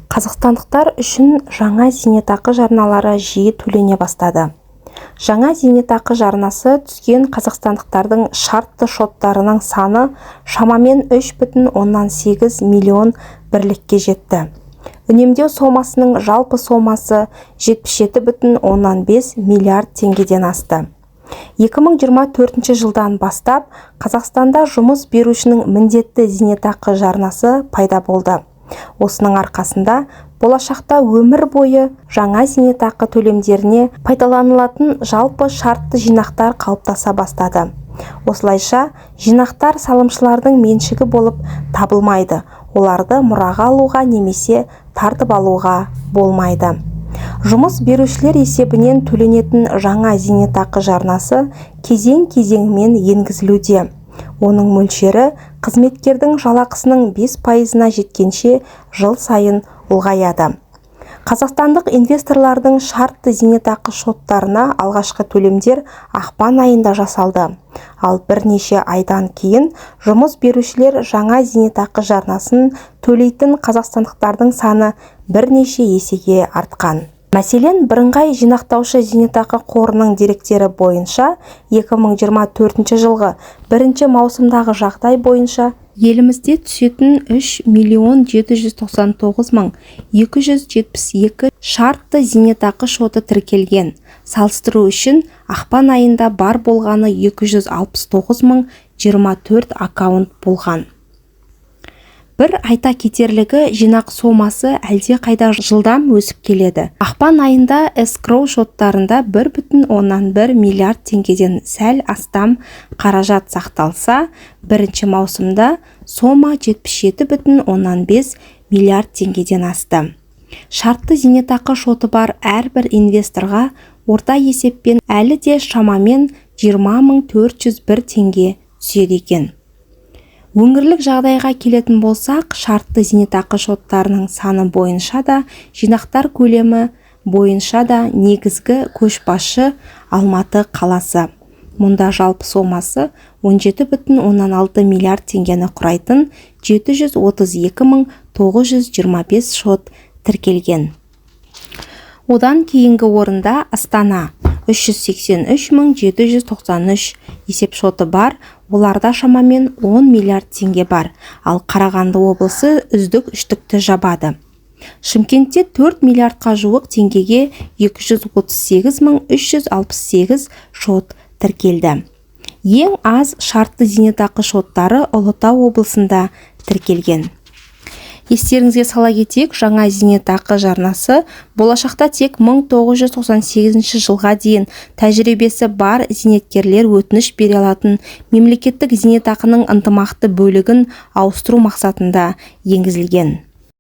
Қазақстандықтар үшін жаңа зейнетақы жарналары жиі төлене бастады. Жаңа зейнетақы жарнасы түскен қазақстандықтардың шартты шоттарының саны шамамен 3,8 миллион бірлікке жетті. Үнемдеу сомасының жалпы сомасы 77,5 миллиард теңгеден асты. 2024 жылдан бастап Қазақстанда жұмыс берушінің міндетті зейнетақы жарнасы пайда болды. Осының арқасында болашақта өмір бойы жаңа зейнетақы төлемдеріне пайдаланылатын жалпы шартты жинақтар қалыптаса бастады. Осылайша жинақтар салымшылардың меншігі болып табылмайды, оларды мұраға алуға немесе тартып алуға болмайды. Жұмыс берушілер есебінен төленетін жаңа зейнетақы жарнасы кезең-кезеңімен енгізілуде. Оның мөлшері қызметкердің жалақысының 5%-на жеткенше жыл сайын ұлғаяды. Қазақстандық инвесторлардың шартты зейнетақы шоттарына алғашқы төлемдер ақпан айында жасалды. Ал бірнеше айдан кейін жұмыс берушілер жаңа зейнетақы жарнасын төлейтін қазақстандықтардың саны бірнеше есеге артқан. Мәселен, бірыңғай жинақтаушы зейнетақы қорының деректері бойынша 2024 жылғы 1 маусымдағы жағдай бойынша елімізде түсетін 3.799.272 шартты зейнетақы шоты тіркелген. Салыстыру үшін ақпан айында бар болғаны 269.024 аккаунт болған. Бір айта кетерлігі, жинақ сомасы әлде қайда жылдам өсіп келеді. Ақпан айында эскроу шоттарында 1,1 миллиард теңгеден сәл астам қаражат сақталса, 1 маусымда сома 77,5 миллиард теңгеден асты. Шартты зейнетақы шоты бар әрбір инвесторға орта есеппен әлі де шамамен 20.401 теңге түседі екен. Өңірлік жағдайға келетін болсақ, шартты зейнетақы шоттарының саны бойынша да, жинақтар көлемі бойынша да негізгі көшбасшы Алматы қаласы. Мұнда жалпы сомасы 17,6 миллиард теңгені құрайтын 732.925 шот тіркелген. Одан кейінгі орында Астана 383.793 есеп шоты бар, оларда шамамен 10 миллиард теңге бар, ал Қарағанды облысы үздік үштікті жабады. Шымкентте 4 миллиардқа жуық теңгеге 238.368 шот тіркелді. Ең аз шартты зейнетақы шоттары Ұлытау облысында тіркелген. Естеріңізге сала кетейік, жаңа зейнетақы жарнасы болашақта тек 1998 жылға дейін тәжірибесі бар зейнеткерлер өтініш бере алатын мемлекеттік зейнетақының ынтымақты бөлігін ауыстыру мақсатында енгізілген.